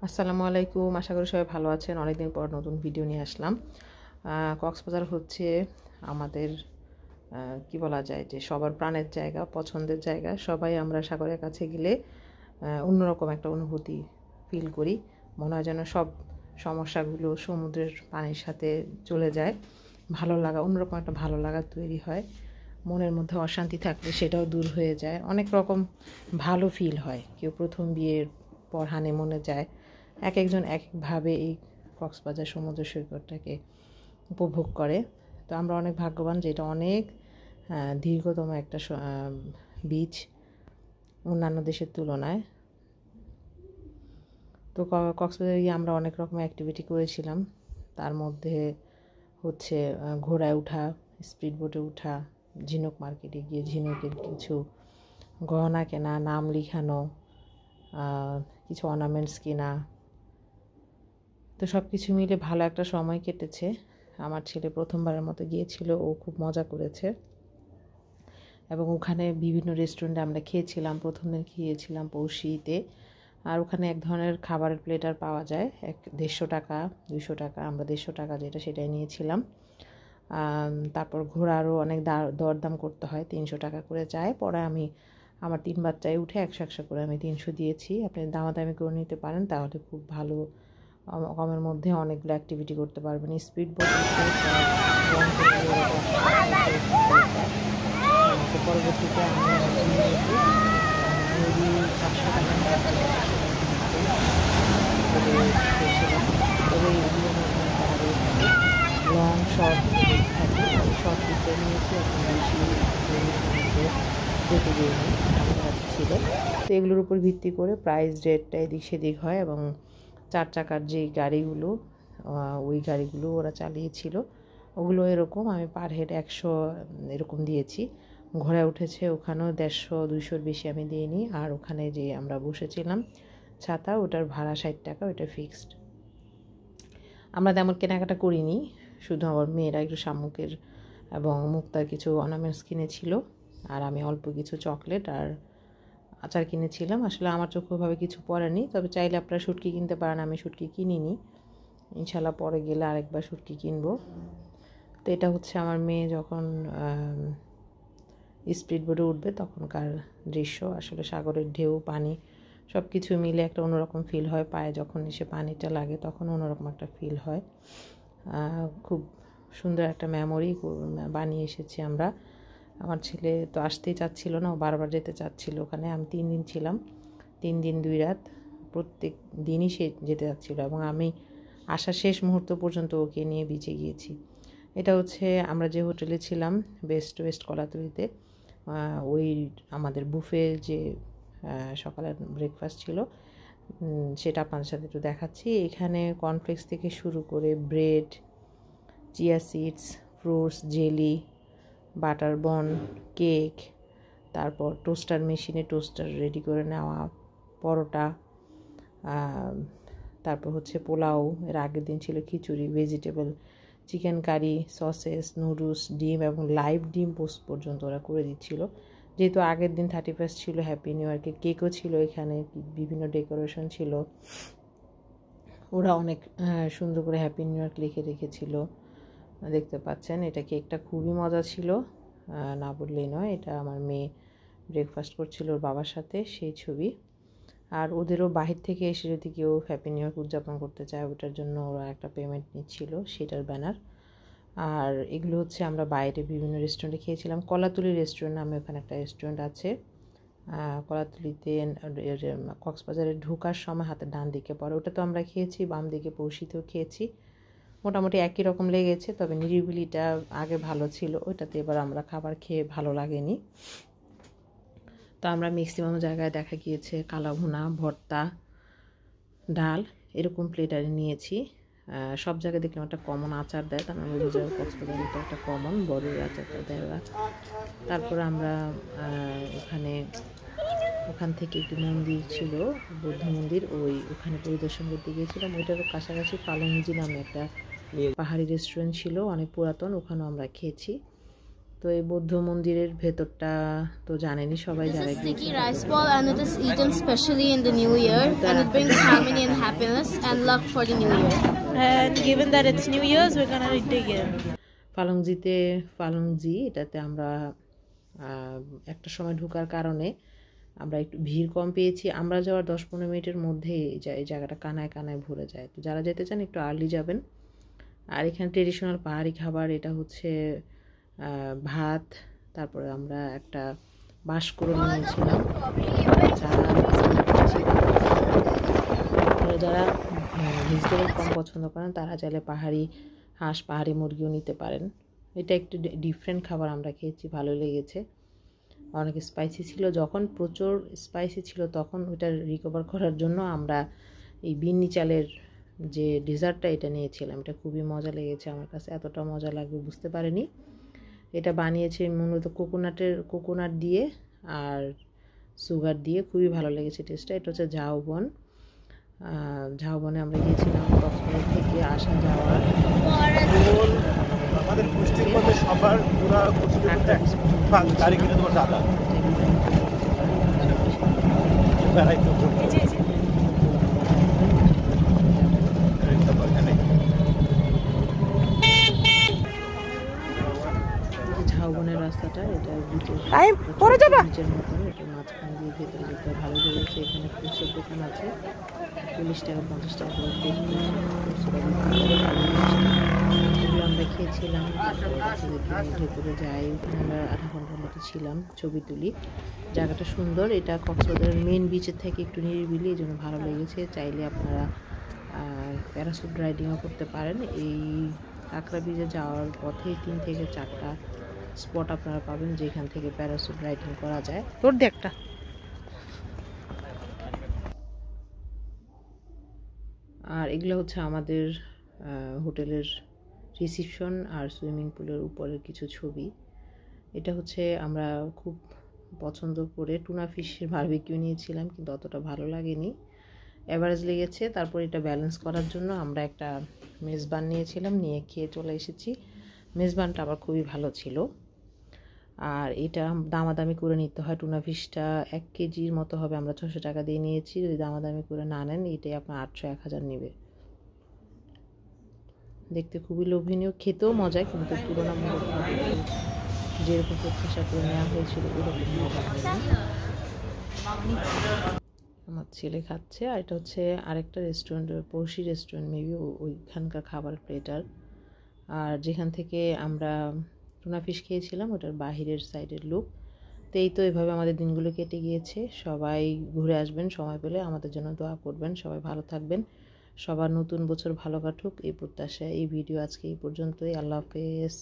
আসসালামু আলাইকুম। আশা করি সবাই ভালো আছেন। অনেকদিন পর নতুন ভিডিও নিয়ে আসলাম। কক্সবাজার হচ্ছে আমাদের কি বলা যায় যে সবার প্রাণের জায়গা, পছন্দের জায়গা। সবাই আমরা সাগরের কাছে গেলে অন্যরকম একটা অনুভূতি ফিল করি। মনে হয় যেন সব সমস্যাগুলো সমুদ্রের পানির সাথে চলে যায়। ভালো লাগা, অন্যরকম একটা ভালো লাগা তৈরি হয়। মনের মধ্যে অশান্তি থাকলে সেটাও দূর হয়ে যায়। অনেক রকম ভালো ফিল হয়। কেউ প্রথম বিয়ের পর হানিমুনে যায়, এক একজন এক একভাবে এই কক্সবাজার সমুদ্র সৈকতটাকে উপভোগ করে। তো আমরা অনেক ভাগ্যবান যে এটা অনেক দীর্ঘতম একটা বিচ অন্যান্য দেশের তুলনায়। তো কক্সবাজারে গিয়ে আমরা অনেক রকম অ্যাক্টিভিটি করেছিলাম। তার মধ্যে হচ্ছে ঘোড়ায় ওঠা, স্পিড বোটে ওঠা, ঝিনুক মার্কেটে গিয়ে ঝিনুকের কিছু গহনা কেনা, নাম লিখানো, কিছু অর্নামেন্টস কেনা। তো সব কিছু মিলে ভালো একটা সময় কেটেছে। আমার ছেলে প্রথমবারের মতো গিয়েছিল, ও খুব মজা করেছে। এবং ওখানে বিভিন্ন রেস্টুরেন্টে আমরা খেয়েছিলাম। প্রথম দিন খেয়েছিলাম পৌষিতে। আর ওখানে এক ধরনের খাবারের প্লেটার পাওয়া যায়, 150 টাকা 200 টাকা, আমরা 150 টাকা যেটা সেটাই নিয়েছিলাম। তারপর ঘোরারও অনেক দরদাম করতে হয়, 300 টাকা করে চায়। পরে আমি আমার 3 বাচ্চায় উঠে 100 করে আমি 300 দিয়েছি। আপনি দামাদামি করে নিতে পারেন, তাহলে খুব ভালো কমের মধ্যে অনেকগুলো অ্যাক্টিভিটি করতে পারবেন। স্পিড বোট তো পরবর্তীতে আমি লং শর্ট থাকে, আমি শর্ট দিতে নিয়েছি, এখন বেশি যেতে দিইনি, আমার কাছে ছিল। তো এগুলোর উপর ভিত্তি করে প্রাইস রেটটা এদিক সেদিক হয়। এবং 4 চাকার যে গাড়িগুলো, ওই গাড়িগুলো ওরা চালিয়েছিল, ওগুলো এরকম আমি পার হেড 100 এরকম দিয়েছি। ঘোড়ায় উঠেছে, ওখানেও 150-200 বেশি আমি দিইনি। আর ওখানে যে আমরা বসেছিলাম ছাতা, ওটার ভাড়া 60 টাকা, ওটা ফিক্সড। আমরা তেমন কেনাকাটা করিনি, শুধু আমার মেয়েরা একটু শামুকের এবং মুক্তার কিছু অর্নামেন্টস কিনেছিল, আর আমি অল্প কিছু চকলেট আর আচার কিনেছিলাম। আসলে আমার চোখেভাবে কিছু পড়েনি, তবে চাইলে আপনারা শুটকি কিনতে পারেন। আমি শুটকি কিনিনি, ইনশাল্লাহ পরে গেলে আরেকবার শুটকি কিনবো। তো এটা হচ্ছে আমার মেয়ে যখন স্পিড বোটে উঠবে তখনকার দৃশ্য। আসলে সাগরের ঢেউ, পানি সব কিছু মিলে একটা অন্যরকম ফিল হয়। পায়ে যখন এসে পানিটা লাগে তখন অন্যরকম একটা ফিল হয়। খুব সুন্দর একটা মেমোরি বানিয়ে এসেছি আমরা। আমার ছেলে তো আসতেই চাচ্ছিল না, ও বারবার যেতে চাচ্ছিল ওখানে। আমি 3 দিন ছিলাম, 3 দিন 2 রাত, প্রত্যেক দিনই সে যেতে চাচ্ছিল। এবং আমি আসার শেষ মুহূর্ত পর্যন্ত ওকে নিয়ে বিচে গিয়েছি। এটা হচ্ছে আমরা যে হোটেলে ছিলাম, বেস্ট ওয়েস্ট কলাতলিতে, ওই আমাদের বুফে যে সকালের ব্রেকফাস্ট ছিল সেটা আপনাদের সাথে একটু দেখাচ্ছি। এখানে কর্নফ্লেক্স থেকে শুরু করে bread, chia seeds, fruits, jelly, butter বন, কেক, তারপর টোস্টার মেশিনে টোস্টার রেডি করে নেওয়া, পরোটা, তারপর হচ্ছে পোলাও, এর আগের দিন ছিল khichdi, vegetable, chicken curry, sausages, noodles, ডিম এবং লাইভ ডিম পোস্ট পর্যন্ত ওরা করে দিচ্ছিল। যেহেতু আগের দিন 31 ছিল, হ্যাপি নিউ ইয়ারকে কেকও ছিল, এখানে বিভিন্ন ডেকোরেশন ছিল। ওরা অনেক সুন্দর করে হ্যাপি নিউ ইয়ার লিখে রেখেছিল, দেখতে পাচ্ছেন। এটা কেকটা খুবই মজা ছিল, না বললেই নয়। এটা আমার মেয়ে ব্রেকফাস্ট করছিল ওর বাবার সাথে, সেই ছবি। আর ওদেরও বাহির থেকে এসে যদি কেউ হ্যাপি নিউ ইয়ার উদযাপন করতে চায়, ওটার জন্য ওরা একটা পেমেন্ট নিচ্ছিল, সেটার ব্যানার। আর এগুলো হচ্ছে আমরা বাইরে বিভিন্ন রেস্টুরেন্টে খেয়েছিলাম। কলাতলি রেস্টুরেন্ট নামে ওখানে একটা রেস্টুরেন্ট আছে। কলাতলিতে কক্সবাজারে ঢোকার সময় হাতের ডান দিকে পড়ে, ওটা তো আমরা খেয়েছি। বাম দিকে পৌষিতেও খেয়েছি, মোটামুটি একই রকম লেগেছে। তবে নিরিবিলিটা আগে ভালো ছিল, ওইটাতে এবার আমরা খাবার খেয়ে ভালো লাগেনি। তো আমরা ম্যাক্সিমাম জায়গায় দেখা গিয়েছে কালা ভুনা, ভর্তা, ডাল এরকম প্লেটারে নিয়েছি। সব জায়গায় দেখলাম একটা কমন আচার দেয়, তার মানে বোঝা যায় কক্সবাজারে এটা একটা কমন বড়ই আচারটা দেয় ওরা। তারপর আমরা ওখান থেকে একটি মন্দির ছিল, বৌদ্ধ মন্দির, ওখানে পরিদর্শন করতে গিয়েছিলাম। ওইটার কাছাকাছি পালংজি নামে একটা পাহাড়ি রেস্টুরেন্ট ছিল, অনেক পুরাতন, ওখানেও আমরা খেয়েছি। তো তো এই বৌদ্ধ মন্দিরের ভেতরটা তো জানেনই সবাই, যারা sticky rice ball and it is eaten specially in the new year and it brings harmony and happiness and luck for the new year. And given that it's New Year's, we're gonna dig in. ফালুংজি এটাতে আমরা একটা সময় ঢোকার কারণে আমরা একটু ভিড় কম পেয়েছি। আমরা যাওয়ার 10-15 মিনিটের মধ্যেই এই জায়গাটা কানায় কানায় ভরে যায়। তো যারা যেতে চান একটু আর্লি যাবেন। আর এখানে ট্রেডিশনাল পাহাড়ি খাবার, এটা হচ্ছে ভাত, তারপরে আমরা একটা বাঁশকুড়ো নিয়েছিলাম, যারা ভেজিটেবল কম পছন্দ করেন তারা চাইলে পাহাড়ি হাঁস, পাহাড়ি মুরগিও নিতে পারেন। এটা একটু ডিফারেন্ট খাবার আমরা খেয়েছি, ভালো লেগেছে। অনেক স্পাইসি ছিল, যখন প্রচুর স্পাইসি ছিল তখন ওইটা রিকভার করার জন্য আমরা এই বিন্নি চালের যে ডেজার্টটা এটা নিয়েছিলাম। এটা খুবই মজা লেগেছে আমার কাছে, এতটা মজা লাগবে বুঝতে পারিনি। এটা বানিয়েছে মূলত কোকোনাট দিয়ে আর সুগার দিয়ে, খুবই ভালো লেগেছে টেস্টটা। এটা হচ্ছে ঝাউবনে আমরা গিয়েছিলাম কক্সবাজার থেকে আসা যাওয়ার। আমাদের পুষ্টির মধ্যে সবার পুরা গাড়ি কিনে দেবো দাদা ঝাউবনের রাস্তাটা, এটা বিচের মতন, এটা মাঝখান দিয়ে ভেতরে যেতে ভালো লেগেছে। এখানে ফুচের দোকান আছে, 40 টাকা 50 টাকা করে এগুলো আমরা খেয়েছিলাম। ভেতরে যাই, ওখানে আমরা আধা ঘন্টার মতো ছিলাম, ছবি তুলি। জায়গাটা সুন্দর, এটা কক্সবাজারের মেন বিচের থেকে একটু নিরিবিলি, এই জন্য ভালো লেগেছে। চাইলে আপনারা প্যারাসুট রাইডিংও করতে পারেন। এই কাঁকড়া ব্রিজে যাওয়ার পথে 3 থেকে 4টা স্পট আপনারা পাবেন যেখান থেকে প্যারাসুট রাইডিং করা যায়। তোর দে একটা। আর এগুলো হচ্ছে আমাদের হোটেলের রিসিপশন আর সুইমিং পুলের উপরের কিছু ছবি। এটা হচ্ছে আমরা খুব পছন্দ করে টুনা ফিশের বারবিকিউ নিয়েছিলাম, কিন্তু অতটা ভালো লাগেনি, অ্যাভারেজ লেগেছে। তারপর এটা ব্যালেন্স করার জন্য আমরা একটা মেজবান নিয়েছিলাম, নিয়ে খেয়ে চলে এসেছি। মেজবানটা আবার খুবই ভালো ছিল। আর এটা দামাদামি করে নিতে হয়। টুনা ফিশটা 1 কেজির মতো হবে, আমরা 600 টাকা দিয়ে নিয়েছি। যদি দামাদামি করে না নেন এটাই আপনার 800-1000 নেবে। দেখতে খুবই লোভনীয়, খেতেও মজা, কিন্তু তুলনামূলকভাবে যেরকম প্রত্যাশা করে নেওয়া হয়েছিল ওরকম মজা হয়নি। আমার ছেলে খাচ্ছে। আর এটা হচ্ছে আরেকটা রেস্টুরেন্ট, পড়শি রেস্টুরেন্ট মেবি, ওইখানকার খাবার প্লেটার। আর যেখান থেকে আমরা টুনা ফিশ খেয়েছিলাম ওটার বাহিরের সাইডের লুক। তো এই তো এভাবে আমাদের দিনগুলো কেটে গিয়েছে। সবাই ঘুরে আসবেন সময় পেলে, আমাদের জন্য দোয়া করবেন। সবাই ভালো থাকবেন, সবার নতুন বছর ভালো কাটুক এই প্রত্যাশায় এই ভিডিও আজকে এই পর্যন্তই। আল্লাহ হাফেজ।